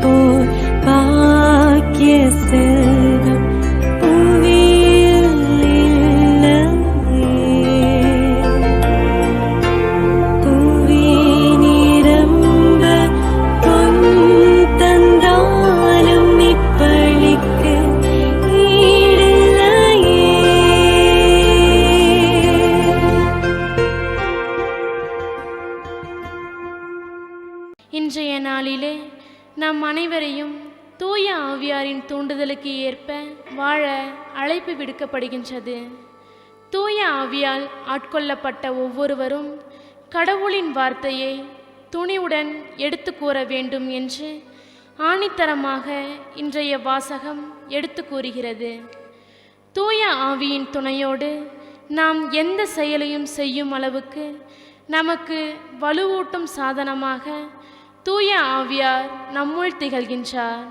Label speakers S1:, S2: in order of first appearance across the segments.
S1: போல் பாக்கிய செல்வம் புவியில் இல்லையே. புவி நிரம்ப பொன் தந்தாலும் இப்பளிக்கு ஈடில்லையே.
S2: இன்றைய நாளிலே நம் அனைவரையும் தூய ஆவியாரின் தூண்டுதலுக்கு ஏற்ப வாழ அழைப்பு விடுக்கப்படுகின்றது. தூய ஆவியால் ஆட்கொள்ளப்பட்ட ஒவ்வொருவரும் கடவுளின் வார்த்தையை துணிவுடன் எடுத்து கூற வேண்டும் என்று ஆணித்தரமாக இன்றைய வாசகம் எடுத்து கூறுகிறது. தூய ஆவியின் துணையோடு நாம் எந்த செயலையும் செய்யும் அளவுக்கு நமக்கு வலுவூட்டும் சாதனமாக தூய ஆவியார் நம்முள் திகழ்கின்றார்.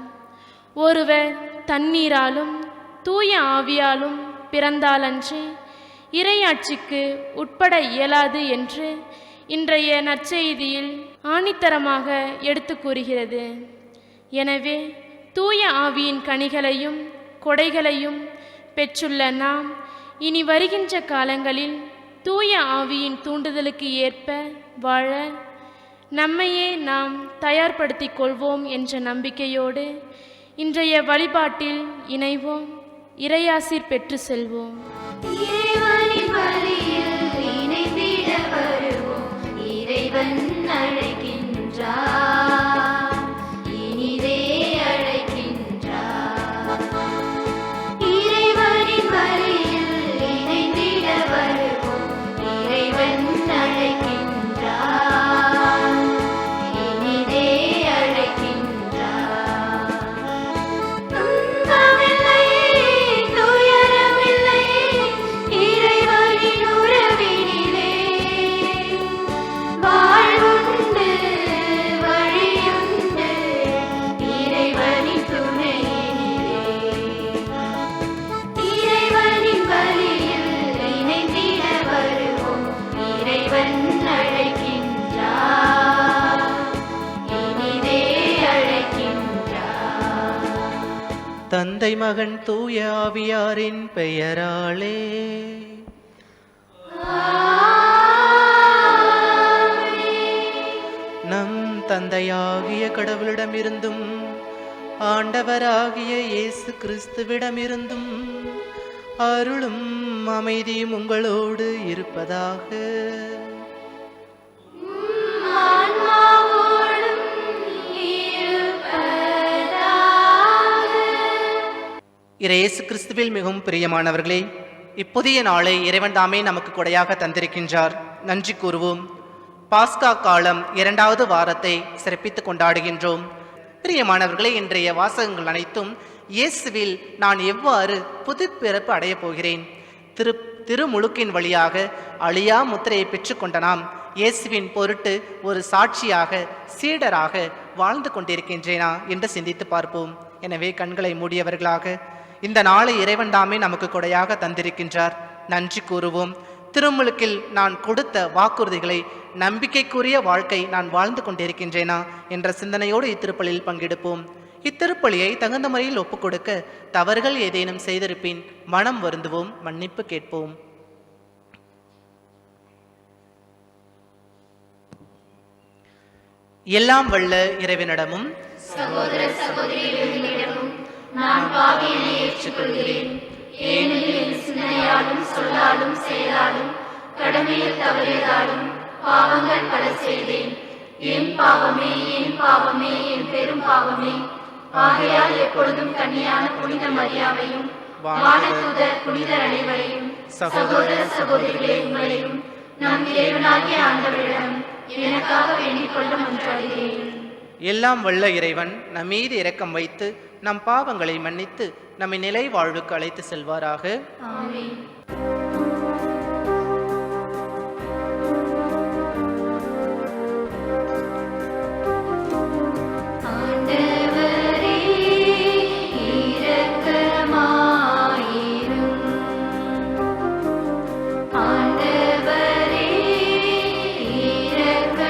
S2: ஒருவர் தண்ணீராலும் தூய ஆவியாலும் பிறந்தாலன்றி இறையாட்சிக்கு உட்பட இயலாது என்று இன்றைய நற்செய்தியில் ஆணித்தரமாக எடுத்து கூறுகிறது. எனவே தூய ஆவியின் கனிகளையும் கொடைகளையும் பெற்றுள்ள நாம் இனி வருகின்ற காலங்களில் தூய ஆவியின் தூண்டுதலுக்கு ஏற்ப வாழ நம்மையே நாம் தயார்படுத்திக் கொள்வோம் என்ற நம்பிக்கையோடு இன்றைய வழிபாட்டில் இணைவோம். இறையாசிர் பெற்று செல்வோம்.
S3: இறைவனின் வழியில் இணைந்திட வருவோம். இறைவன் அழைக்கின்றார், இனிதே அழைக்கின்றார். இறைவனின் வழியில் இணைந்திட வருவோம். இறைவன் அழைக்கின்றார், இனிதே அழைக்கின்றார். துன்பமில்லை, துயரமில்லை, இறைவனின் உறவினிலே வாழ்வுண்டு, வழியுண்டு, இறைவனின் துணையினிலே. இறைவனின் வழியில் இணைந்திட வருவோம். இறைவன் அழைக்கின்றார், இனிதே அழைக்கின்றார்.
S4: தந்தை மகன் தூய ஆவியாரின் பெயராலே நம் தந்தையாகிய கடவுளிடமிருந்தும் ஆண்டவராகிய இயேசு கிறிஸ்துவிடமிருந்தும் அருளும் அமைதியும் உங்களோடு இருப்பதாக.
S3: ஆன்மாவோடும் இருப்பதாக.
S4: இயேசு கிறிஸ்துவில் மிகவும் பிரியமானவர்களே, இப்புதிய நாளை இறைவன் தாமே நமக்கு கொடையாக தந்திருக்கின்றார். நன்றி கூறுவோம். பாஸ்கா காலம் 2வது வாரத்தை சிறப்பித்து கொண்டாடுகின்றோம். பிரியமானவர்களே, இன்றைய வாசகங்கள் அனைத்தும் இயேசுவில் நான் எவ்வாறு புதுப்பிறப்பு அடையப் போகிறேன், திருமுழுக்கின் வழியாக அழியா முத்திரையை பெற்றுக்கொண்ட நாம் இயேசுவின் பொருட்டு ஒரு சாட்சியாக சீடராக வாழ்ந்து கொண்டிருக்கின்றேனா என்று சிந்தித்து பார்ப்போம். எனவே கண்களை மூடியவர்களாக இந்த நாளை இறைவன் தாமே நமக்கு கொடையாக தந்திருக்கின்றார். நன்றி கூறுவோம். திருமுழுக்கில் நான் கொடுத்த வாக்குறுதிகளை நம்பிக்கைக்குரிய வாழ்க்கை நான் வாழ்ந்து கொண்டிருக்கின்றேனா என்ற சிந்தனையோடு இத்திருப்பலியில் பங்கெடுப்போம். இத்திருப்பலியை தகுந்த முறையில் ஒப்புக்கொடுக்க தவறுகள் ஏதேனும் செய்திருப்பின் மனம் வருந்துவோம், மன்னிப்பு கேட்போம். எல்லாம் வல்ல இறைவனிடமும்
S3: சகோதர சகோதரிகளிடமும் நான் பாவியனை ஏற்றுக்கொள்கிறேன். ஏனெனில் என் சிந்தனையாலும் சொல்லாலும் செயலாலும் கடமையில் தவறியதாலும் பாவங்கள் பல செய்தேன். என் பாவமே, என் பாவமே, என் பெரும் பாவமே. ஆகையால் எப்பொழுதும் கன்னியான புனித மரியாவையும் வானதூதர் புனிதர் அனைவரையும் சகோதர சகோதரிகளே உங்களையும் நம் இறைவனாகிய ஆண்டவரிடம் எனக்காக வேண்டிக் கொள்ள மன்றாடுகிறேன்.
S4: எல்லாம் வல்ல இறைவன் நம் மீது இரக்கம் வைத்து நம் பாவங்களை மன்னித்து நம்மை நிலை வாழ்வுக்கு அழைத்து செல்வாராக.
S3: ஆமென். ஆண்டவரே இரக்கமாயிரும். ஆண்டவரே இரக்கமாயிரும்.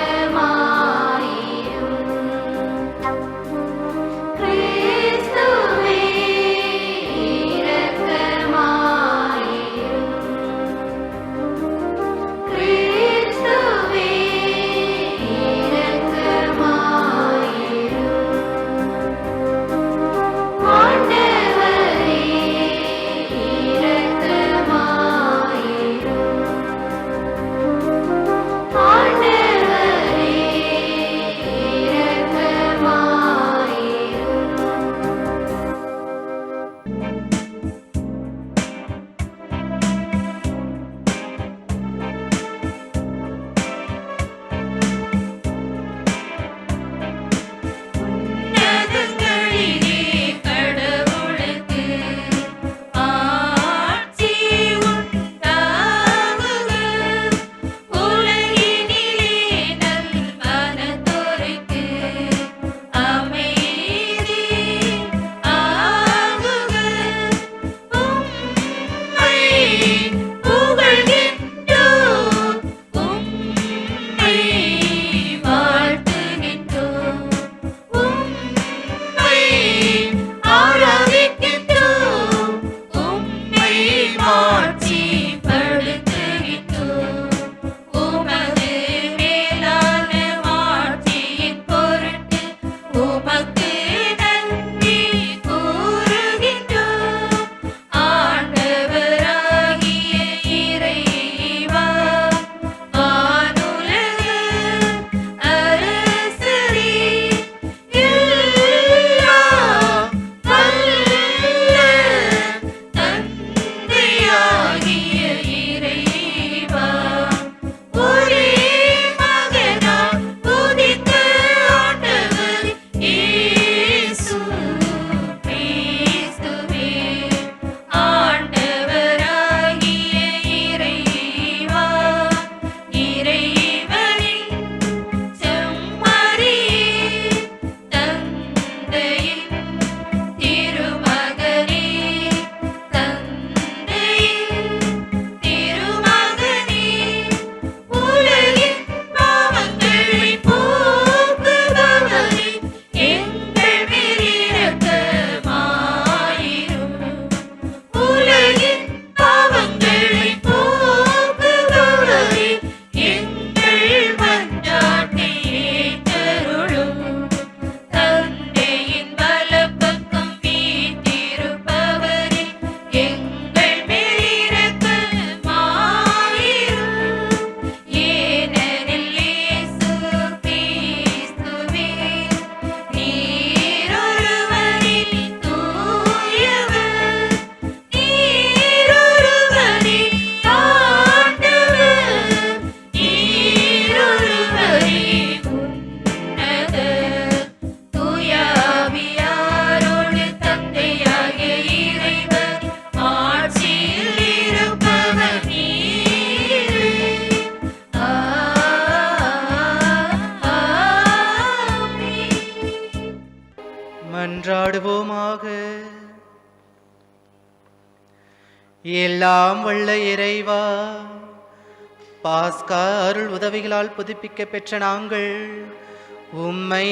S4: மன்றாடுவோமாக. எல்லாம் வல்ல இறைவா, பாஸ்கா அருள் உதவிகளால் புதுப்பிக்க பெற்ற நாங்கள் உம்மை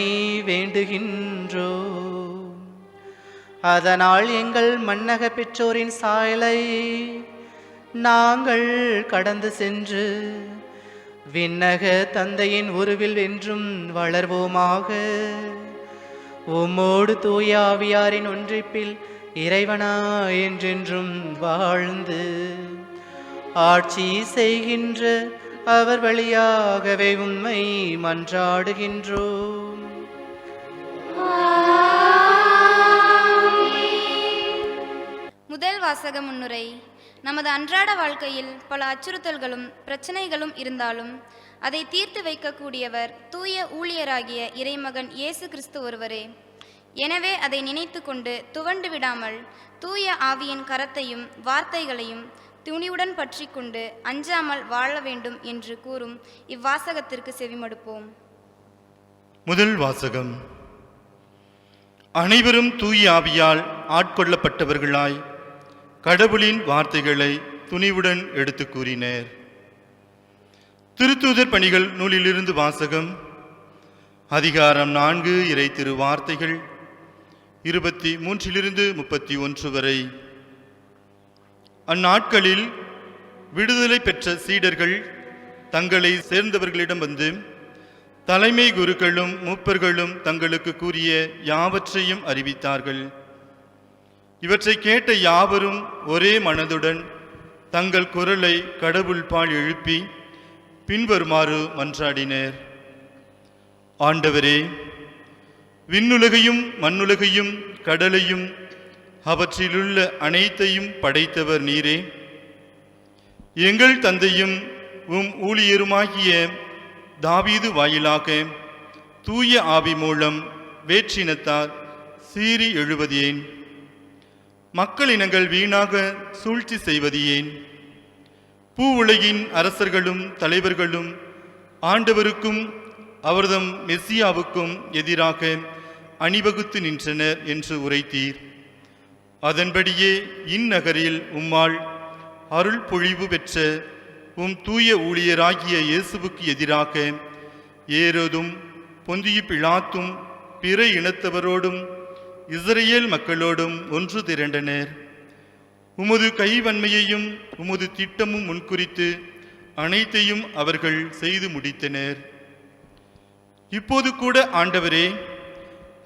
S4: வேண்டுகின்றோம். அதனால் எங்கள் மன்னக பெற்றோரின் சாயலை நாங்கள் கடந்து சென்று விண்ணக தந்தையின் உருவில் என்றும் வளர்வோமாக. உம்மோடு தூய ஆவியாரின் ஒன்றிப்பில் இறைவனா என்றென்றும் வாழ்ந்து ஆட்சி செய்கின்ற அவர் வழியாகவே உம்மை மன்றாடுகின்றோம்.
S5: முதல் வாசக முன்னுரை. நமது அன்றாட வாழ்க்கையில் பல அச்சுறுத்தல்களும் பிரச்சனைகளும் இருந்தாலும் அதை தீர்த்து வைக்கக்கூடியவர் தூய ஊழியராகிய இறைமகன் இயேசு கிறிஸ்து ஒருவரே. எனவே அதை நினைத்து கொண்டு துவண்டு விடாமல் தூய ஆவியின் கரத்தையும் வார்த்தைகளையும் துணிவுடன் பற்றி கொண்டு அஞ்சாமல் வாழ வேண்டும் என்று கூறும் இவ்வாசகத்திற்கு செவிமடுப்போம்.
S6: முதல் வாசகம். அனைவரும் தூய ஆவியால் ஆட்கொள்ளப்பட்டவர்களாய் கடவுளின் வார்த்தைகளை துணிவுடன் எடுத்து கூறினர். திருத்தூதர் பணிகள் நூலிலிருந்து வாசகம். அதிகாரம் 4, இறை திரு வார்த்தைகள் 23 - 31 வரை. அந்நாட்களில் விடுதலை பெற்ற சீடர்கள் தங்களை சேர்ந்தவர்களிடம் வந்து தலைமை குருக்களும் மூப்பர்களும் தங்களுக்கு கூறிய யாவற்றையும் அறிவித்தார்கள். இவற்றை கேட்ட யாவரும் ஒரே மனதுடன் தங்கள் குரலை கடவுள் பால் எழுப்பி பின்வருமாறு மன்றாடினர். ஆண்டவரே, விண்ணுலகையும் மண்ணுலகையும் கடலையும் அவற்றிலுள்ள அனைத்தையும் படைத்தவர் நீரே. எங்கள் தந்தையும் உம் ஊழியருமாகிய தாவீது வாயிலாக தூய ஆவி மூலம் வேற்றினத்தார் சீறி எழுவதேன்? மக்களினங்கள் வீணாக சூழ்ச்சி செய்வது ஏன்? பூ உலகின் அரசர்களும் தலைவர்களும் ஆண்டவருக்கும் அவர்தம் மெசியாவுக்கும் எதிராக அணிவகுத்து நின்றனர் என்று உரைத்தீர். அதன்படியே இந்நகரில் உம்மால் அருள் பொழிவு பெற்ற உம் தூய ஊழியராகிய இயேசுவுக்கு எதிராக ஏரோதும் பொந்தியு பிலாத்தும் பிற இனத்தவரோடும் இஸ்ரேல் மக்களோடும் ஒன்று திரண்டனர். உமது கைவன்மையையும் உமது திட்டமும் முன்குறித்து அனைத்தையும் அவர்கள் செய்து முடித்தனர். இப்போது கூட ஆண்டவரே,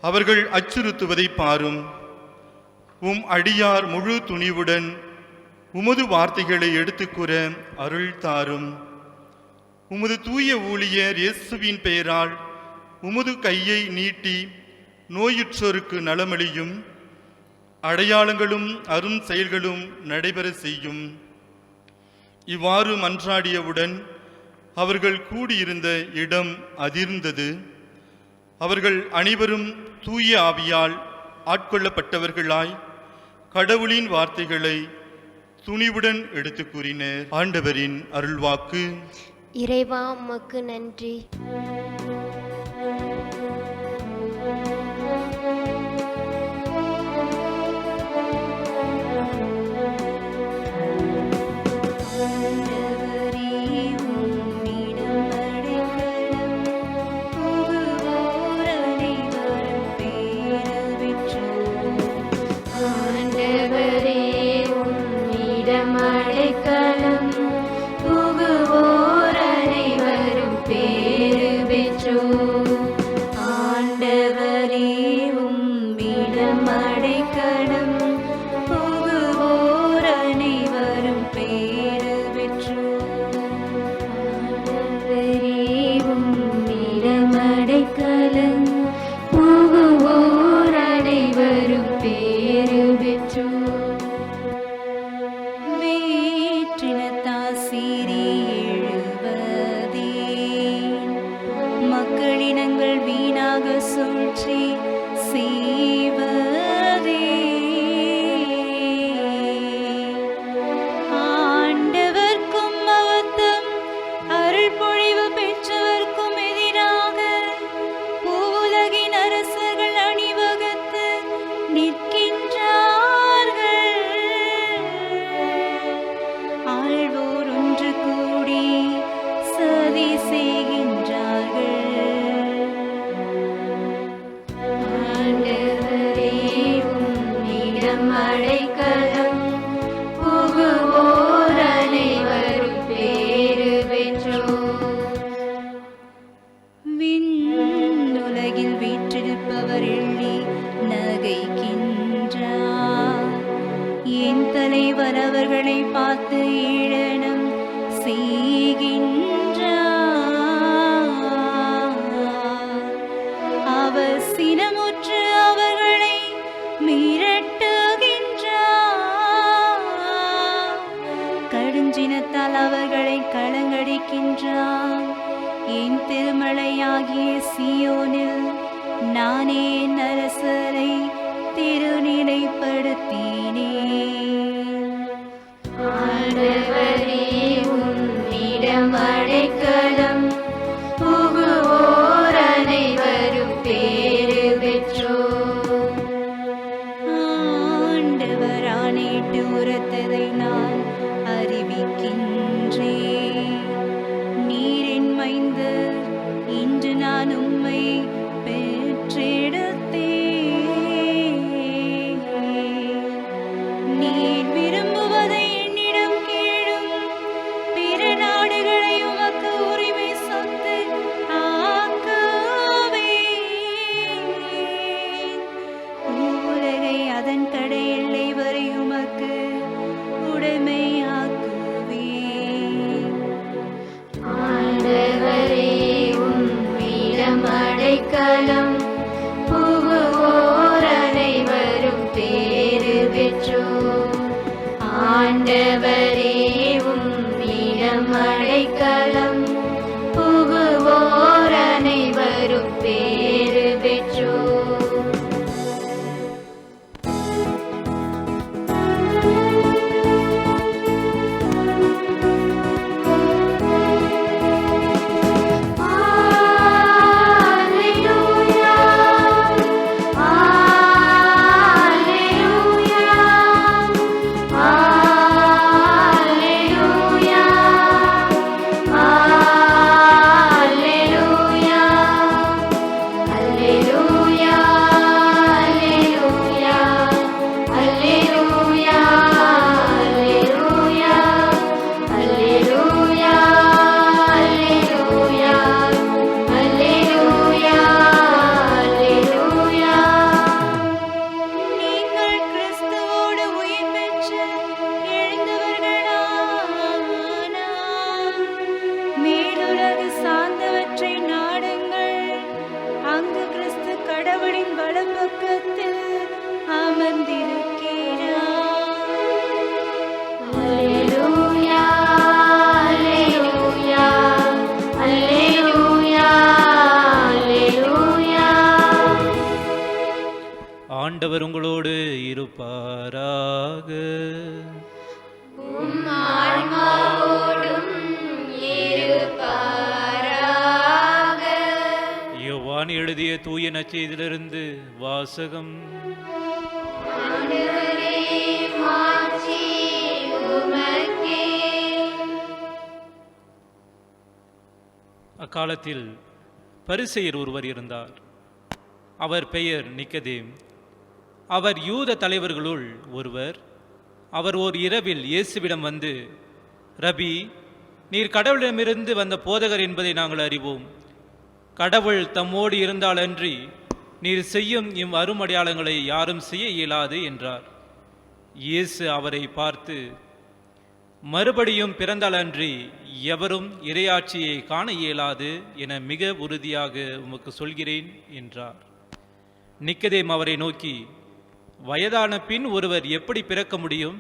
S6: அவர்கள் அச்சுறுத்துவதை பாரும். உம் அடியார் முழு துணிவுடன் உமது வார்த்தைகளை எடுத்துக்கூற அருள் தாரும். உமது தூய ஊழியர் இயேசுவின் பெயரால் உமது கையை நீட்டி நோயுற்றோருக்கு நலமளியும். அடையாளங்களும் அரும் செயல்களும் நடைபெற செய்யும். இவ்வாறு மன்றாடியவுடன் அவர்கள் கூடியிருந்த இடம் அதிர்ந்தது. அவர்கள் அனைவரும் தூய ஆவியால் ஆட்கொள்ளப்பட்டவர்களாய் கடவுளின் வார்த்தைகளை துணிவுடன் எடுத்து கூறினர். ஆண்டவரின் அருள்வாக்கு.
S7: இறைவா, உமக்கு நன்றி.
S3: அடைக்கலம் புகுவோர் அனைவரும் பேறு பெற்று
S1: பார்த்து ஏளனம் செய்கின்றார். அவர் சினமுற்று அவர்களை மிரட்டுகின்றார். கடுஞ்சினத்தால் அவர்களை கலங்கடிக்கின்றார். என் திருமலையாகிய சீயோனில் நானே என் அரசரை திருநிலைப்படுத்தினேன்.
S3: ஆண்டவரே உம்மிடம் அடைக்கலம் புகுவோர் அனைவரும் பேறு பெற்றோர்.
S1: ஆண்டவர் ஆணையிட்டு உரத்ததை நான் அறிவிக்கின்றேன். நீரின் மைந்தர், இன்று நான் உம்மை பெற்றெடுத்தேன். நீர் விரும்புவதை என்னிடம் கேளும். பிற நாடுகளை உமக்கு உரிமை சொத்து ஆக்குவேன். உலகை அதன் கடை எல்லை வரை உமக்கு உடைமையாக்குவேன்.
S3: ஆண்டவரே உம்மிடம் அடைக்கலம் புகுவோர் அனைவரும் பேறு பெற்றோர். ஆண்டவரே உம்மிடம் அடைக்கலம் புகுவோர் அனைவரும் பேறு பெற்றோர். Alleluia, Alleluia, Alleluia, Alleluia, Alleluia, Alleluia, Alleluia, Alleluia, Alleluia, Alleluia, Alleluia.
S1: நீங்கள் கிறிஸ்துவோடு உயிர் பெற்று எழுந்தவர்களானால் மேலுலகு சார்ந்தவற்றை நாடுங்கள். அங்கு கிறிஸ்து கடவுளின் வலப்பக்கத்தில் அமர்ந்திருக்கிறார்.
S3: Alleluia, Alleluia, Alleluia, Alleluia.
S8: ஆண்டவர் உங்களோடு இருப்பாராக.
S3: ஆன்மாவோடும் இருப்பாராக.
S8: யோவான் எழுதிய தூய நற்செய்தியிலிருந்து வாசகம்.
S3: ஆண்டவரே, மாட்சி உமக்கே.
S8: அக்காலத்தில் பரிசேயர் ஒருவர் இருந்தார். அவர் பெயர் நிக்கதேம். அவர் யூத தலைவர்களுள் ஒருவர். அவர் ஓர் இரவில் இயேசுவிடம் வந்து, ரபி, நீர் கடவுளிடமிருந்து வந்த போதகர் என்பதை நாங்கள் அறிவோம். கடவுள் தம்மோடு இருந்தாலன்றி நீர் செய்யும் அருமடையாளங்களை யாரும் செய்ய இயலாது என்றார். இயேசு அவரை பார்த்து, மறுபடியும் பிறந்தாலன்றி எவரும் இறையாட்சியை காண இயலாது என மிக உறுதியாக உமக்கு சொல்கிறேன் என்றார். நிக்கதேம் அவரை நோக்கி, வயதான பின் ஒருவர் எப்படி பிறக்க முடியும்?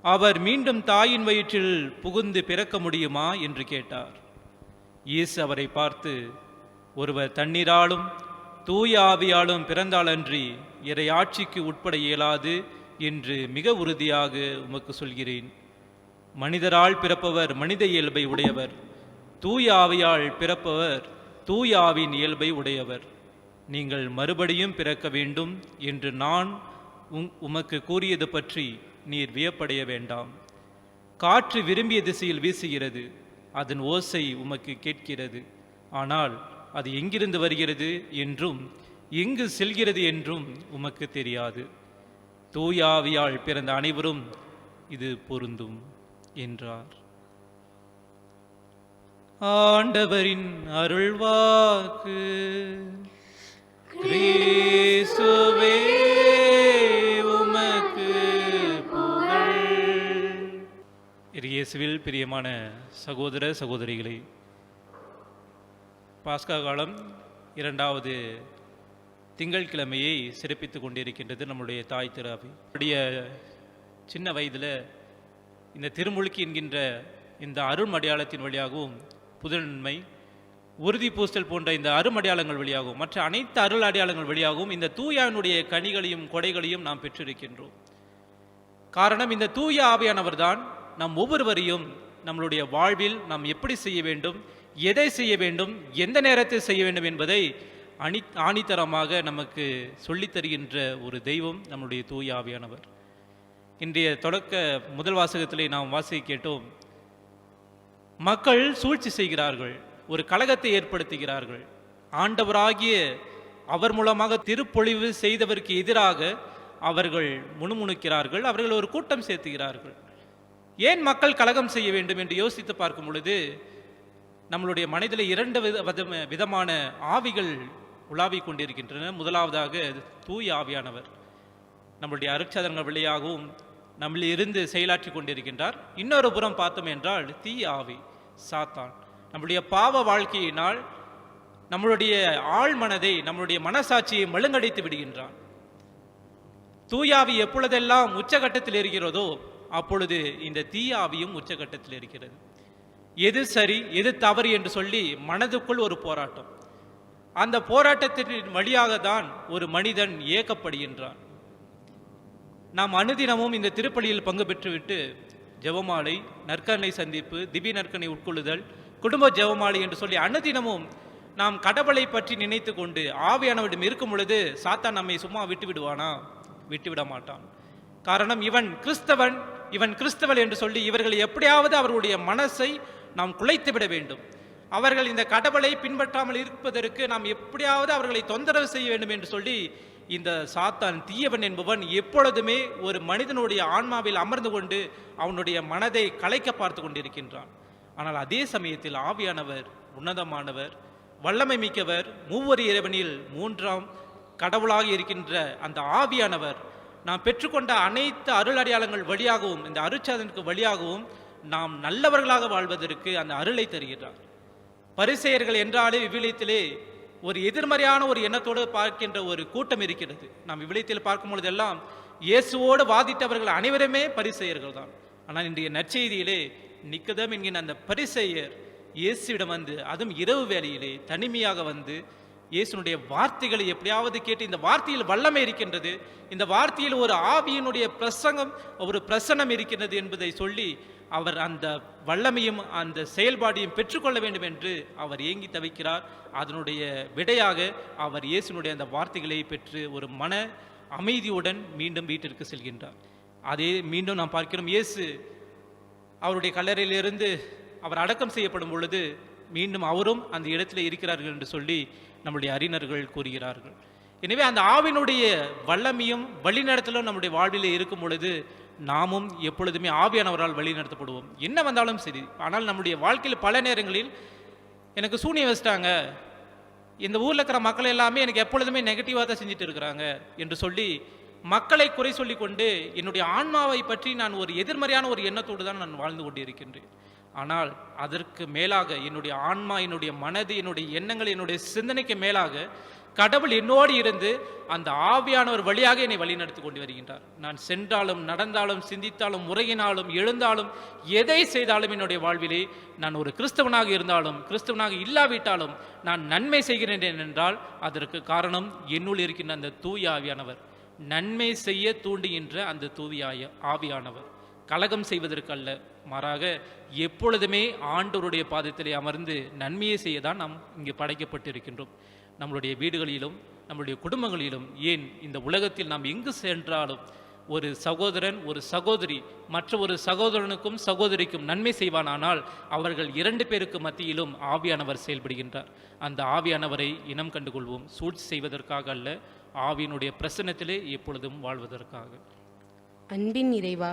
S8: அவர் மீண்டும் தாயின் வயிற்றில் புகுந்து பிறக்க முடியுமா என்று கேட்டார். இயேசு அவரை பார்த்து, ஒருவர் தண்ணீராலும் தூய ஆவியாலும் பிறந்தாலன்றி இறையாட்சிக்கு உட்பட இயலாது என்று மிக உறுதியாக உமக்கு சொல்கிறேன். மனிதரால் பிறப்பவர் மனித இயல்பை உடையவர், தூய ஆவியால் பிறப்பவர் தூய ஆவியின் இயல்பை உடையவர். நீங்கள் மறுபடியும் பிறக்க வேண்டும் என்று நான் உமக்கு கூறியது பற்றி நீர் வியப்படைய வேண்டாம். காற்று விரும்பிய திசையில் வீசுகிறது, அதன் ஓசை உமக்கு கேட்கிறது, ஆனால் அது எங்கிருந்து வருகிறது என்றும் எங்கு செல்கிறது என்றும் உமக்கு தெரியாது. தூய ஆவியால் பிறந்த அனைவரும் இது பொருந்தும் என்றார். ஆண்டவரின் அருள்வாக்கு. கிறிஸ்துவே உமக்கு புகழ். இயேசுவில் பிரியமான சகோதர சகோதரிகளே, பாஸ்கா காலம் 2வது திங்கட்கிழமையை சிறப்பித்து கொண்டிருக்கின்றது நம்முடைய தாய் திரு அவை. அவருடைய சின்ன வயதில் இந்த திருமுழுக்கு என்கின்ற இந்த அருமடையாளத்தின் வழியாகவும் புதுநன்மை, உறுதி பூசல் போன்ற இந்த அருமடையாளங்கள் வழியாகவும் மற்ற அனைத்து அருள் அடையாளங்கள் வழியாகவும் இந்த தூயானுடைய கனிகளையும் கொடைகளையும் நாம் பெற்றிருக்கின்றோம். காரணம், இந்த தூய ஆவியானவர் தான் நம் ஒவ்வொருவரையும் நம்மளுடைய வாழ்வில் நாம் எப்படி செய்ய வேண்டும், எதை செய்ய வேண்டும், எந்த நேரத்தில் செய்ய வேண்டும் என்பதை ஆணித்தரமாக நமக்கு சொல்லித் தருகின்ற ஒரு தெய்வம் நம்முடைய தூய ஆவியானவர். இன்றைய தொடக்க முதல் வாசகத்திலே நாம் வாசிக்க கேட்டோம். மக்கள் சூழ்ச்சி செய்கிறார்கள், ஒரு கலகத்தை ஏற்படுத்துகிறார்கள். ஆண்டவராகிய அவர் மூலமாக திருப்பொழிவு செய்தவருக்கு எதிராக அவர்கள் முணுமுணுக்கிறார்கள், அவர்கள் ஒரு கூட்டம் சேர்த்துகிறார்கள். ஏன் மக்கள் கலகம் செய்ய வேண்டும் என்று யோசித்து பார்க்கும் பொழுது நம்மளுடைய மனதில் 2 விதமான ஆவிகள் உலாவிக் கொண்டிருக்கின்றன. முதலாவதாக தூய ஆவியானவர் நம்மளுடைய அருட்சாதனங்கள் வழியாகவும் நம்மளிருந்து செயலாற்றி கொண்டிருக்கின்றார். இன்னொரு புறம் பார்த்தோம் என்றால் தீய ஆவி சாத்தான் நம்முடைய பாவ வாழ்க்கையினால் நம்மளுடைய ஆழ் மனதை, நம்மளுடைய மனசாட்சியை மழுங்கடித்து விடுகின்றான். தூயாவி எப்பொழுதெல்லாம் உச்சகட்டத்தில் இருக்கிறதோ அப்பொழுது இந்த தீய ஆவியும் உச்சகட்டத்தில் இருக்கிறது. எது சரி எது தவறு என்று சொல்லி மனதுக்குள் ஒரு போராட்டம். அந்த போராட்டத்தின் வழியாக தான் ஒரு மனிதன் இயக்கப்படுகின்றான். நாம் அனுதினமும் இந்த திருப்பலியில் பங்கு பெற்றுவிட்டு ஜெபமாலை, நற்கருணை சந்திப்பு, திவ்ய நற்கருணை உட்கொள்ளுதல், குடும்ப ஜெபமாலை என்று சொல்லி அனுதினமும் நாம் கடவுளை பற்றி நினைத்து கொண்டு ஆவியானவரிடம் இருக்கும் பொழுது சாத்தான் நம்மை சும்மா விட்டு விடுவானா? விட்டுவிட மாட்டான். காரணம், இவன் கிறிஸ்தவன், இவன் கிறிஸ்தவள் என்று சொல்லி இவர்கள் எப்படியாவது அவர்களுடைய மனசை நாம் குலைத்து விட வேண்டும். அவர்கள் இந்த கடவுளை பின்பற்றாமல் இருப்பதற்கு நாம் எப்படியாவது அவர்களை தொந்தரவு செய்ய வேண்டும் என்று சொல்லி இந்த சாத்தான், தீயவன் என்பவன் எப்பொழுதுமே ஒரு மனிதனுடைய ஆன்மாவில் அமர்ந்து கொண்டு அவனுடைய மனதை கலைக்க பார்த்து கொண்டிருக்கின்றான். ஆனால் அதே சமயத்தில் ஆவியானவர் உன்னதமானவர், வல்லமை மிக்கவர், மூவொரு இறைவனில் 3ஆம் கடவுளாக இருக்கின்ற அந்த ஆவியானவர் நாம் பெற்றுக்கொண்ட அனைத்து அருள் அடையாளங்கள் வழியாகவும் இந்த அருட்சாதனுக்கு வழியாகவும் நாம் நல்லவர்களாக வாழ்வதற்கு அந்த அருளை தருகிறார். பரிசேயர்கள் என்றாலே விவிலியத்திலே ஒரு எதிர்மறையான ஒரு எண்ணத்தோடு பார்க்கின்ற ஒரு கூட்டம் இருக்கிறது. நாம் விவிலியத்தில் பார்க்கும் பொழுதெல்லாம் இயேசுவோடு வாதிட்டவர்கள் அனைவருமே பரிசேயர்கள் தான். ஆனால் இன்றைய நற்செய்தியிலே நிக்கதம் என்கிற அந்த பரிசேயர் இயேசுவிடம் வந்து, அதுவும் இரவு வேளையிலே தனிமையாக வந்து இயேசுனுடைய வார்த்தைகளை எப்படியாவது கேட்டு, இந்த வார்த்தையில் வல்லமை இருக்கின்றது, இந்த வார்த்தையில் ஒரு ஆவியினுடைய பிரசங்கம், ஒரு பிரசன்னம் இருக்கின்றது என்பதை சொல்லி அவர் அந்த வல்லமையும் அந்த செயல்பாடையும் பெற்றுக்கொள்ள வேண்டும் என்று அவர் ஏங்கி தவிக்கிறார். அதனுடைய விடையாக அவர் இயேசுனுடைய அந்த வார்த்தைகளை பெற்று ஒரு மன அமைதியுடன் மீண்டும் வீட்டிற்கு செல்கின்றார். அதே மீண்டும் நாம் பார்க்கிறோம், இயேசு அவருடைய கல்லறையிலிருந்து அவர் அடக்கம் செய்யப்படும் பொழுது மீண்டும் அவரும் அந்த இடத்துல இருக்கிறார்கள் என்று சொல்லி நம்முடைய அறிஞர்கள் கூறுகிறார்கள். எனவே அந்த ஆவினுடைய வல்லமையும் வழிநடத்தலும் நம்முடைய வாழ்விலே இருக்கும் பொழுது நாமும் எப்பொழுதுமே ஆவியானவரால் வழிநடத்தப்படுவோம். என்ன வந்தாலும் சரி. ஆனால் நம்முடைய வாழ்க்கையில் பல நேரங்களில் எனக்கு சூனியம் வச்சிட்டாங்க, இந்த ஊரில் இருக்கிற மக்கள் எல்லாமே எனக்கு எப்பொழுதுமே நெகட்டிவாக தான் செஞ்சுட்டு இருக்கிறாங்க என்று சொல்லி மக்களை குறை சொல்லி கொண்டு என்னுடைய ஆன்மாவை பற்றி நான் ஒரு எதிர்மறையான ஒரு எண்ணத்தோடு தான் நான் வாழ்ந்து கொண்டு இருக்கின்றேன். ஆனால் அதற்கு மேலாக என்னுடைய ஆன்மா, என்னுடைய மனது, என்னுடைய எண்ணங்கள், என்னுடைய சிந்தனைக்கு மேலாக கடவுள் என்னோடு இருந்து அந்த ஆவியானவர் வழியாக என்னை வழிநடத்தி கொண்டு வருகின்றார். நான் சென்றாலும், நடந்தாலும், சிந்தித்தாலும், முறையினாலும், எழுந்தாலும், எதை செய்தாலும் என்னுடைய வாழ்விலே நான் ஒரு கிறிஸ்தவனாக இருந்தாலும், கிறிஸ்தவனாக இல்லாவிட்டாலும் நான் நன்மை செய்கிறேன் என்றால் அதற்கு காரணம் என்னுள் இருக்கின்ற அந்த தூய ஆவியானவர். நன்மை செய்ய தூண்டுகின்ற அந்த தூய ஆவியானவர். கலகம் செய்வதற்கு அல்ல, மாறாக எப்பொழுதுமே ஆண்டவருடைய பாதத்திலே அமர்ந்து நன்மையை செய்ய தான் நாம் இங்கே படைக்கப்பட்டு இருக்கின்றோம். நம்மளுடைய வீடுகளிலும் நம்மளுடைய குடும்பங்களிலும், ஏன் இந்த உலகத்தில் நாம் எங்கு சென்றாலும் ஒரு சகோதரன், ஒரு சகோதரி மற்ற ஒரு சகோதரனுக்கும் சகோதரிக்கும் நன்மை செய்வானானால் அவர்கள் 2 பேருக்கு மத்தியிலும் ஆவியானவர் செயல்படுகின்றார். அந்த ஆவியானவரை இனம் கண்டுகொள்வோம். சூழ்ச்சி செய்வதற்காக அல்ல, ஆவியினுடைய பிரசன்னத்திலே எப்பொழுதும் வாழ்வதற்காக.
S9: அன்பின் இறைவா,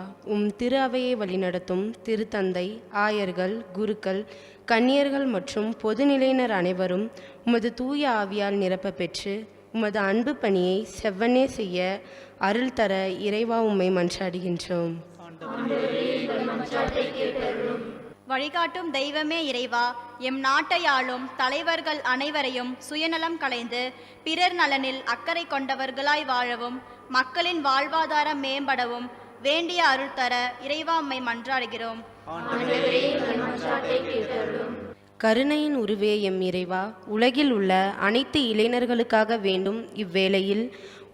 S9: திரு அவையை வழிநடத்தும் திருத்தந்தை, ஆயர்கள், குருக்கள், கன்னியர்கள் மற்றும் பொதுநிலையினர் அனைவரும் உமது தூய ஆவியால் நிரப்ப பெற்று உமது அன்பு பணியை செவ்வனே செய்ய அருள் தர இறைவா உம்மை மன்றாடுகின்றோம்.
S10: வழிகாட்டும் தெய்வமே இறைவா, எம் நாட்டையாளும் தலைவர்கள் அனைவரையும் சுயநலம் களைந்து பிறர் நலனில் அக்கறை கொண்டவர்களாய் வாழவும் மக்களின் வாழ்வாதாரம் மேம்படவும் வேண்டிய அருள் தர இறைவா உம்மை மன்றாடுகிறோம்.
S9: கருணையின் உருவே எம் இறைவா, உலகில் உள்ள அனைத்து இளைஞர்களுக்காக வேண்டும் இவ்வேளையில்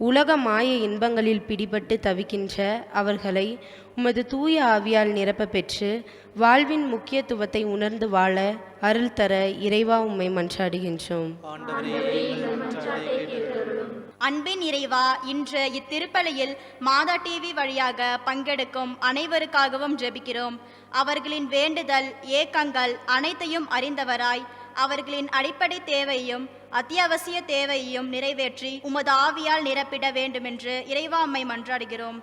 S9: உலக மாய இன்பங்களில் பிடிபட்டு தவிக்கின்ற அவர்களை உமது தூய ஆவியால் நிரப்ப பெற்று வாழ்வின் முக்கியத்துவத்தை உணர்ந்து வாழ அருள் தர இறைவா உம்மை மன்றாடுகின்றோம்.
S10: அன்பின் இறைவா, இன்று இத்திருப்பலியில் மாதா டிவி வழியாக பங்கெடுக்கும் அனைவருக்காகவும் ஜெபிக்கிறோம். அவர்களின் வேண்டுதல் ஏக்கங்கள் அனைத்தையும் அறிந்தவராய் அவர்களின் அடிப்படை தேவையும் அத்தியாவசிய தேவையையும் நிறைவேற்றி உமது ஆவியால் நிரப்பிட வேண்டுமென்று இறைவா உம்மை மன்றாடுகிறோம்.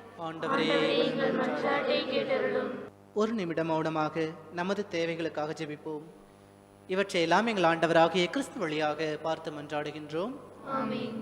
S4: ஒரு நிமிடம் மௌனமாக நமது தேவைகளுக்காக ஜெபிப்போம். இவற்றையெல்லாம் எங்கள் ஆண்டவராகிய கிறிஸ்து வழியாக பார்த்து மன்றாடுகின்றோம்.
S3: ஆமென்.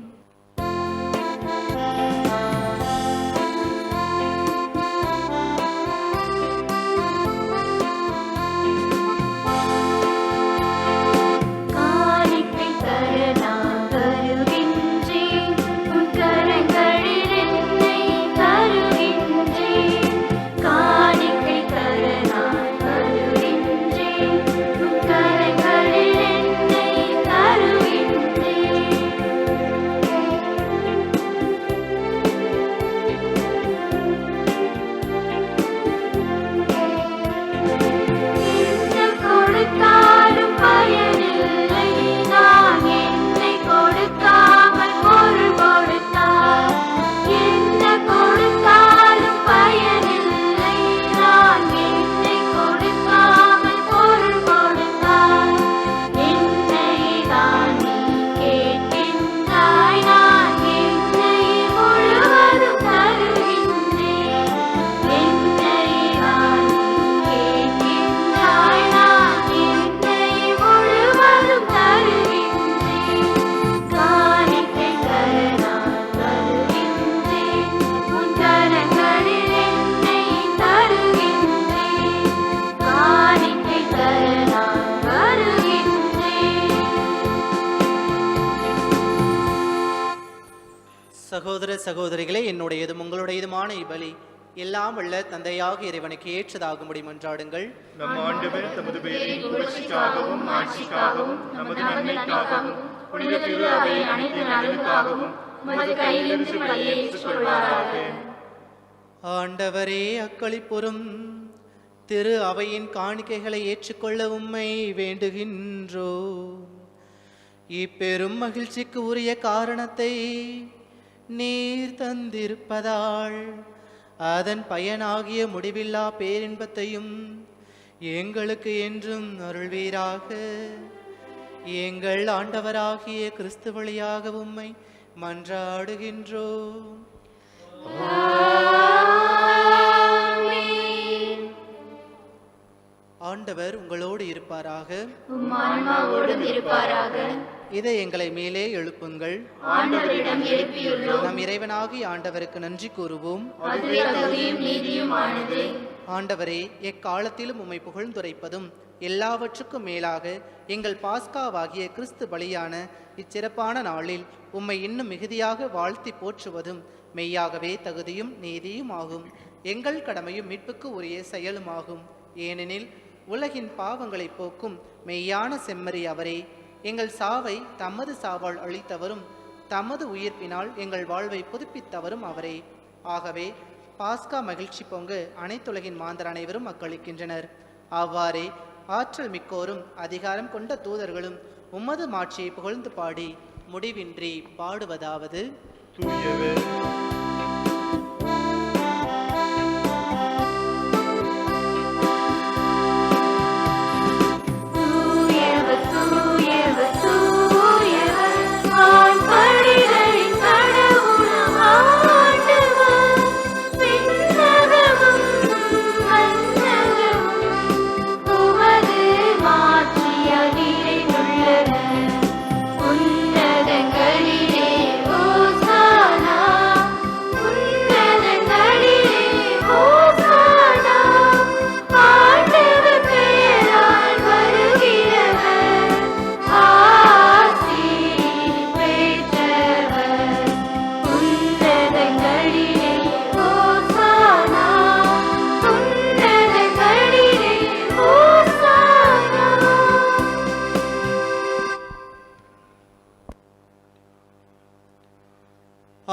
S4: சகோதர சகோதரிகளே, என்னுடையதும் உங்களுடையதுமான இப்பலி எல்லாம் உள்ள தந்தையாக இறைவனுக்கு ஏற்றதாகும்படி மன்றாடுங்கள்.
S6: நம் ஆண்டவர் தமது பெயரின் புகழ்ச்சிக்காகவும் ஆட்சிக்காகவும் நமது நன்மைக்காகவும் புனித திரு அவையின் அனைத்து நலனுக்காகவும் உமது கையிலிருந்து பலியை ஏற்றுக்கொள்வாராக.
S4: ஆண்டவரே அக்களிப்புறும் திரு அவையின் காணிக்கைகளை ஏற்றுக்கொள்ள உம்மை வேண்டுகின்றோ. இப்பெரும் மகிழ்ச்சிக்கு உரிய காரணத்தை நீர் தந்திருப்பதால் அதன் பயனாகிய முடிவில்லா பேரின்பத்தையும் எங்களுக்கு என்றும் அருள்வீராக. எங்கள் ஆண்டவராகிய கிறிஸ்து வழியாக உம்மை மன்றாடுகின்றோம். ஆண்டவர் உங்களோடு இருப்பாராக.
S3: உம் ஆன்மாவோடும் இருப்பாராக.
S4: இதை எங்களை மேலே எழுப்புங்கள்.
S3: ஆண்டவரிடம் எழுப்பியுள்ளோம்.
S4: நம் இறைவனாகிய ஆண்டவருக்கு நன்றி கூறுவோம்.
S3: அதுவே தகுதியும் நீதியுமானது.
S4: ஆண்டவரே, எக்காலத்திலும் உம்மை புகழ்ந்துரைப்பதும் எல்லாவற்றுக்கும் மேலாக எங்கள் பாஸ்காவாகிய கிறிஸ்து பலியான இச்சிறப்பான நாளில் உம்மை இன்னும் மிகுதியாக வாழ்த்தி போற்றுவதும் மெய்யாகவே தகுதியும் நீதியும் ஆகும். எங்கள் கடமையும் மீட்புக்கு உரிய செயலுமாகும். ஏனெனில் உலகின் பாவங்களை போக்கும் மெய்யான செம்மறி அவரே, எங்கள் சாவை தமது சாவால் அளித்தவரும் தமது உயிர்ப்பினால் எங்கள் வாழ்வை புதுப்பித்தவரும் அவரே. ஆகவே பாஸ்கா மகிழ்ச்சி பொங்கு அனைத்துலகின் மாந்தர் அனைவரும் மக்களிக்கின்றனர். அவ்வாறே ஆற்றல் மிக்கோரும் அதிகாரம் கொண்ட தூதர்களும் உமது மாட்சியை புகழ்ந்து பாடி முடிவின்றி பாடுவதாவது:
S6: தூயவர்
S3: உன்னதங்களிலே ஓசானா.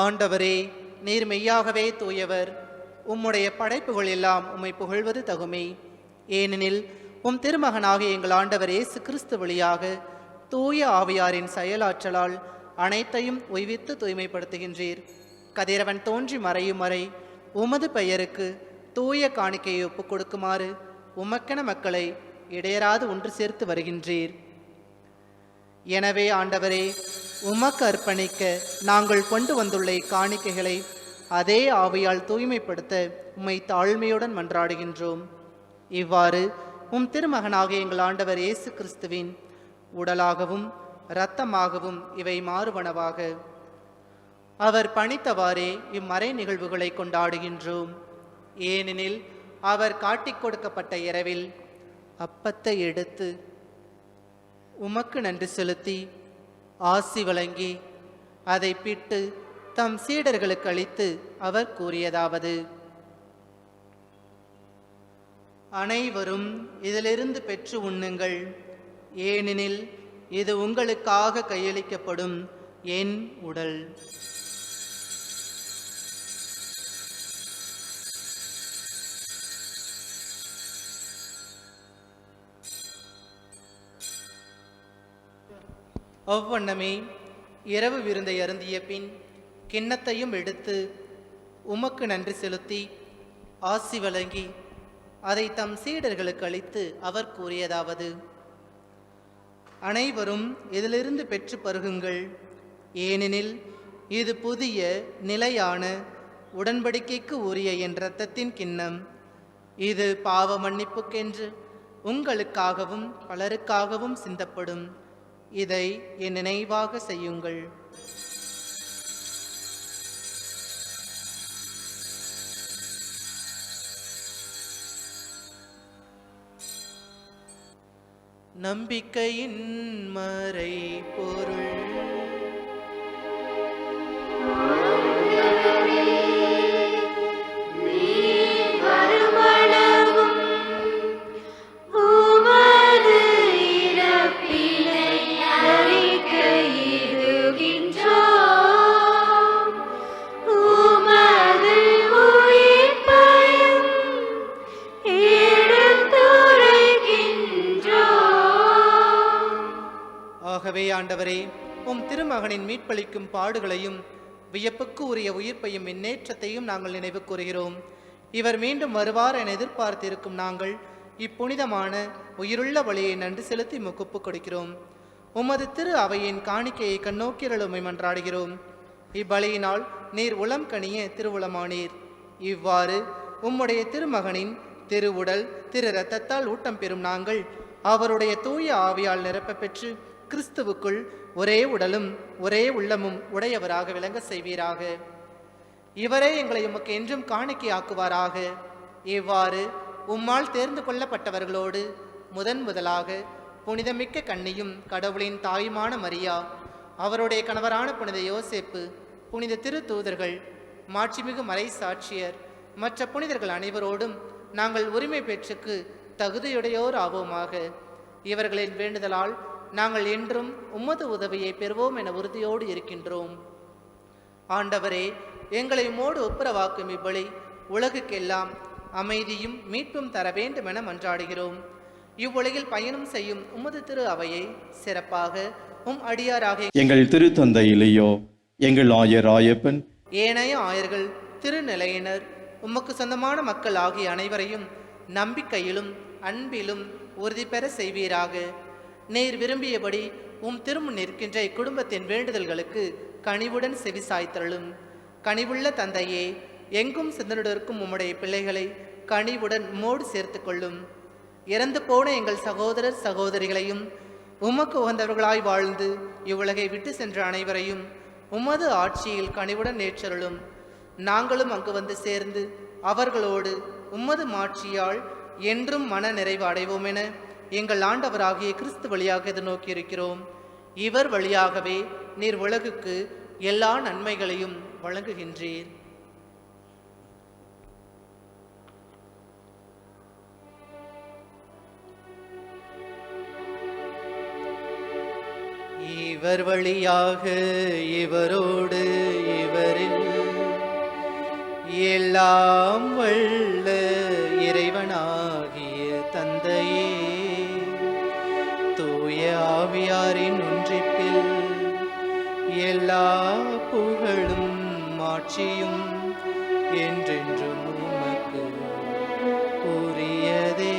S4: ஆண்டவரே, நீர் மெய்யாகவே தூயவர். உம்முடைய படைப்புகள் எல்லாம் உம்மை புகழ்வது தகுமே. ஏனெனில் உம் திருமகனாகிய எங்கள் ஆண்டவர் இயேசு கிறிஸ்து வழியாக தூய ஆவியாரின் செயலாற்றலால் அனைத்தையும் உய்வித்து தூய்மைப்படுத்துகின்றீர். கதிரவன் தோன்றி மறையும் வரை உமது பெயருக்கு தூய காணிக்கையை ஒப்புக் கொடுக்குமாறு உமக்கென மக்களை இடையராது ஒன்று சேர்த்து வருகின்றீர். எனவே ஆண்டவரே, உமக்கு அர்ப்பணிக்க நாங்கள் கொண்டு வந்துள்ள இக்காணிக்கைகளை அதே ஆவியால் தூய்மைப்படுத்த உம்மை தாழ்மையுடன் மன்றாடுகின்றோம். இவ்வாறு உம் திருமகனாகிய எங்கள் ஆண்டவர் இயேசு கிறிஸ்துவின் உடலாகவும் இரத்தமாகவும் இவை மாறுவனவாக. அவர் பணித்தவாறே இம்மறை நிகழ்வுகளை கொண்டாடுகின்றோம். ஏனெனில் அவர் காட்டிக் கொடுக்கப்பட்ட இரவில் அப்பத்தை எடுத்து உமக்கு நன்றி செலுத்தி ஆசி வழங்கி அதை பிட்டு தம் சீடர்களுக்கு அளித்து அவர் கூறியதாவது: அனைவரும் இதிலிருந்து பெற்று உண்ணுங்கள், ஏனெனில் இது உங்களுக்காக கையளிக்கப்படும் என் உடல். அவ்வண்ணமே இரவு விருந்தை அருந்திய பின் கிண்ணத்தையும் எடுத்து உமக்கு நன்றி செலுத்தி ஆசி வழங்கி அதை தம் சீடர்களுக்கு அளித்து அவர் கூறியதாவது: அனைவரும் இதிலிருந்து பெற்று பருகுங்கள், ஏனெனில் இது புதிய நிலையான உடன்படிக்கைக்கு உரிய என் இரத்தத்தின் கிண்ணம். இது பாவ மன்னிப்புக்கென்று உங்களுக்காகவும் பலருக்காகவும் சிந்தப்படும். இதை என் நினைவாக செய்யுங்கள். நம்பிக்கையின் மறை பொருள். ஆகவே ஆண்டவரே, உம் திருமகனின் மீட்பளிக்கும் பாடுகளையும் வியப்புக்கு உரிய உயிர்ப்பையும் முன்னேற்றத்தையும் நாங்கள் நினைவு கூறுகிறோம். இவர் மீண்டும் வருவார் என எதிர்பார்த்திருக்கும் நாங்கள் இப்புனிதமான உயிருள்ள வழியை நன்றி செலுத்தி முக்குப்பு கொடுக்கிறோம். உமது திரு அவையின் காணிக்கையை கண்ணோக்கிரலுமை மன்றாடுகிறோம். இப்பலியினால் நீர் உளம் கனிய திருவுளமானீர். இவ்வாறு உம்முடைய திருமகனின் திருவுடல் திரு இரத்தத்தால் ஊட்டம் பெறும் நாங்கள் அவருடைய தூய ஆவியால் நிரப்ப பெற்று கிறிஸ்துவுக்குள் ஒரே உடலும் ஒரே உள்ளமும் உடையவராக விளங்க செய்வீராக. இவரே எங்களை உமக்கு என்றும் காணிக்கையாக்குவாராக. இவ்வாறு உம்மால் தேர்ந்து கொள்ளப்பட்டவர்களோடு முதலாக புனிதமிக்க கன்னியும் கடவுளின் தாயுமான மரியா, அவருடைய கணவரான புனித யோசேப்பு, புனித திரு தூதர்கள், மாட்சிமிகு மறை சாட்சியர், மற்ற புனிதர்கள் அனைவரோடும் நாங்கள் உரிமை பெற்றுக்கு தகுதியுடையோர் ஆவோமாக. இவர்களின் வேண்டுதலால் நாங்கள் என்றும் உமது உதவியை பெறுவோம் என உறுதியோடு இருக்கின்றோம். ஆண்டவரே, எங்களை உம்மோடு ஒப்புரவாக்கும் இப்பலி உலகுக்கெல்லாம் அமைதியும் மீட்பும் தர வேண்டும் என மன்றாடுகிறோம். இவ்வுலகில் பயணம் செய்யும் உமது திரு அவையை சிறப்பாக உம் அடியாராக
S6: எங்கள் திருத்தந்தையிலேயோ எங்கள் ஆயர் ஆயப்பன்
S4: ஏனைய ஆயர்கள் திருநிலையினர் உமக்கு சொந்தமான மக்கள் ஆகிய அனைவரையும் நம்பிக்கையிலும் அன்பிலும் உறுதி பெற செய்வீராக. நீர் விரும்பியபடி உம் திருமுன் நிற்கின்ற இக்குடும்பத்தின் வேண்டுதல்களுக்கு கனிவுடன் செவிசாய்த்தருளும். கனிவுள்ள தந்தையே, எங்கும் சிந்தனுடற்கும் உம்முடைய பிள்ளைகளை கனிவுடன் உம்மோடு சேர்த்து கொள்ளும். இறந்து போன எங்கள் சகோதரர் சகோதரிகளையும் உமக்கு உகந்தவர்களாய் வாழ்ந்து இவ்வுலகை விட்டு சென்ற அனைவரையும் உமது ஆட்சியில் கனிவுடன் ஏற்றருளும். நாங்களும் அங்கு வந்து சேர்ந்து அவர்களோடு உமது மாட்சியால் என்றும் மன நிறைவு அடைவோம் என எங்கள் ஆண்டவராகிய கிறிஸ்து வழியாக இது நோக்கியிருக்கிறோம். இவர் வழியாகவே நீர் உலகுக்கு எல்லா நன்மைகளையும் வழங்குகின்றீர். இவர் வழியாக இவரோடு இவரில் எல்லாம் வல்ல இறைவனாகிய தந்தையே, தூய ஆவியாரின் ஒன்றிப்பில் எல்லா புகழும் மாட்சியும் என்றென்றும் உமக்கு உரியதே.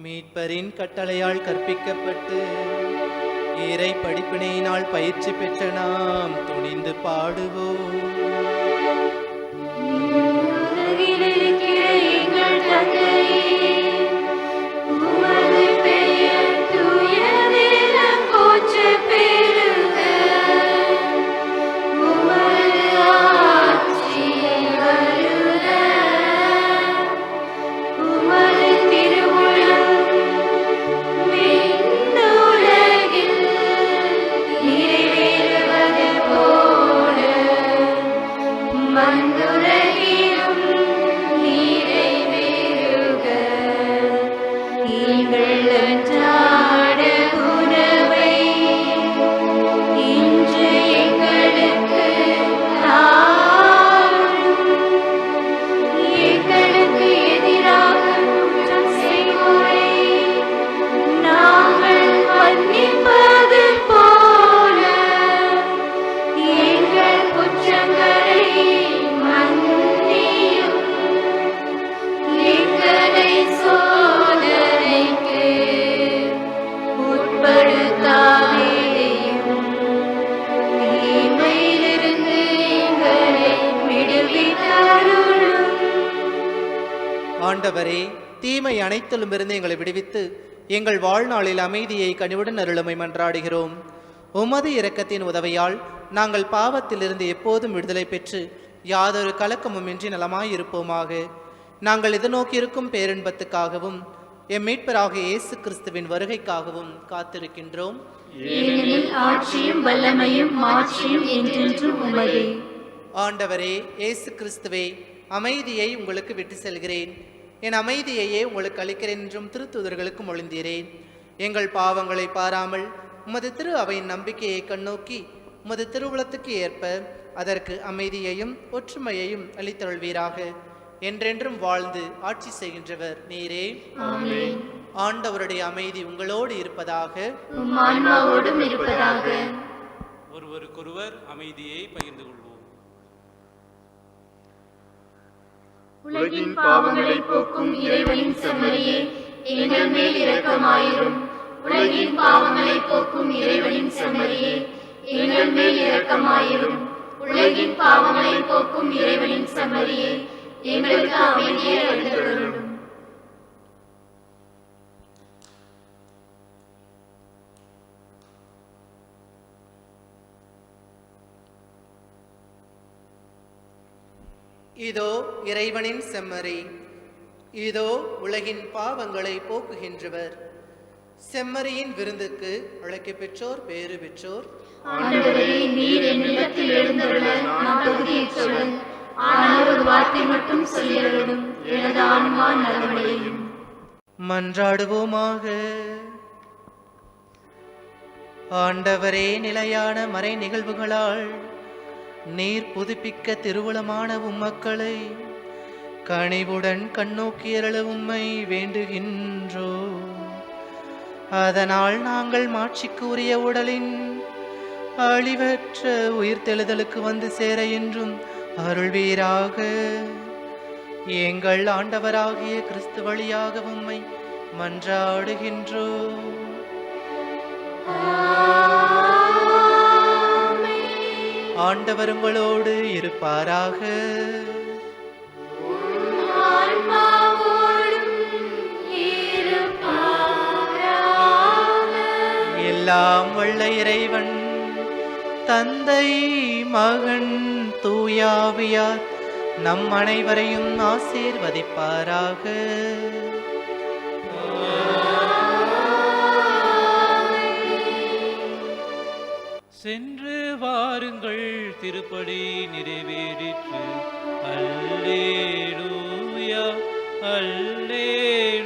S4: மீட்பரின் கட்டளையால் கற்பிக்கப்பட்டு இறை படிப்பினையினால் பயிற்சி பெற்ற நாம் துணிந்து பாடுவோம். ஆண்டவரே, தீமை அனைத்திலும் இருந்து எங்களை விடுவித்து எங்கள் வாழ்நாளில் அமைதியை கனிவுடன் அருளுமை மன்றாடுகிறோம். உமது இரக்கத்தின் உதவியால் நாங்கள் பாவத்திலிருந்து எப்போதும் விடுதலை பெற்று யாதொரு கலக்கமுமின்றி நலமாயிருப்போமாக. நாங்கள் எதிர்நோக்கியிருக்கும் பேரின்பத்துக்காகவும் எம் மீட்பராகிய இயேசு கிறிஸ்துவின் வருகைக்காகவும் காத்திருக்கின்றோம்.
S3: ஏனெனில் ஆட்சியும் வல்லமையும் மாட்சியும் என்றென்றும் உமதே.
S4: ஆண்டவரே இயேசு கிறிஸ்துவே, அமைதியை உங்களுக்கு விட்டு செல்கிறேன், என் அமைதியையே உங்களுக்கு அளிக்கிறேன் என்றும் திருத்தூதர்களுக்கு மொழிந்தீரேன். எங்கள் பாவங்களை பாராமல் உமது திரு அவையின் நம்பிக்கையை கண்ணோக்கி உமது திருவுளத்துக்கு ஏற்ப அதற்கு அமைதியையும் ஒற்றுமையையும் அளித்தருள்வீராக. என்றென்றும் வாழ்ந்து ஆட்சி செய்கின்றவர் நீரே.
S3: ஆமென்.
S4: ஆண்டவருடைய அமைதி உங்களோடு இருப்பதாக.
S3: உம் ஆன்மாவோடும் இருப்பதாக.
S8: ஒருவருக்கொருவர் அமைதியை பகிர்ந்து கொள்வோம்.
S3: உலகின் பாவங்களை போக்கும் இறைவனின் செம்மறியே, எங்கள் மேல் இரக்கமாயிரும். உலகின் பாவங்களை போக்கும் இறைவனின் செம்மறியே, எங்கள் மேல் இரக்கமாயிரும். உலகின் பாவங்களை போக்கும் இறைவனின் செம்மறியே, எங்களுக்கு அமைதியை அளித்தருளும்.
S4: இதோ இறைவனின் செம்மறி, இதோ உலகின் பாவங்களை போக்குகின்றவர். செம்மறியின் விருந்துக்கு அழைக்க பெற்றோர் பேறு பெற்றோர்.
S3: ஆண்டவரே, நீர் என் இல்லத்தில் எழுந்தருள நான் தகுதியற்றவன். ஆனால் ஒரு வார்த்தை மட்டும் சொல்லியருளும், எனது ஆன்மா நலமடையும்.
S4: மன்றாடுவோமாக. ஆண்டவரே, நிலையான மறை நிகழ்வுகளால் நீர் புதுப்பிக்க திருவுளமான உம்மக்களை கனிவுடன் கண்ணோக்கி அருள உம்மை வேண்டுகின்றோ. அதனால் நாங்கள் மாட்சிக்கு உரிய உடலின் அழிவற்ற உயிர்த்தெழுதலுக்கு வந்து சேர என்றும் அருள்வீராக. எங்கள் ஆண்டவராகிய கிறிஸ்து வழியாக உம்மை மன்றாடுகின்றோ. ஆண்டவர் உங்களோடு இருப்பாராக. எல்லாம் வல்ல இறைவன் தந்தை, மகன், தூயாவியார் நம் அனைவரையும் ஆசீர்வதிப்பாராக.
S8: சென்று வாருங்கள், திருப்பலி நிறைவேறிற்று. அல்லேலூயா, அல்லேலூயா.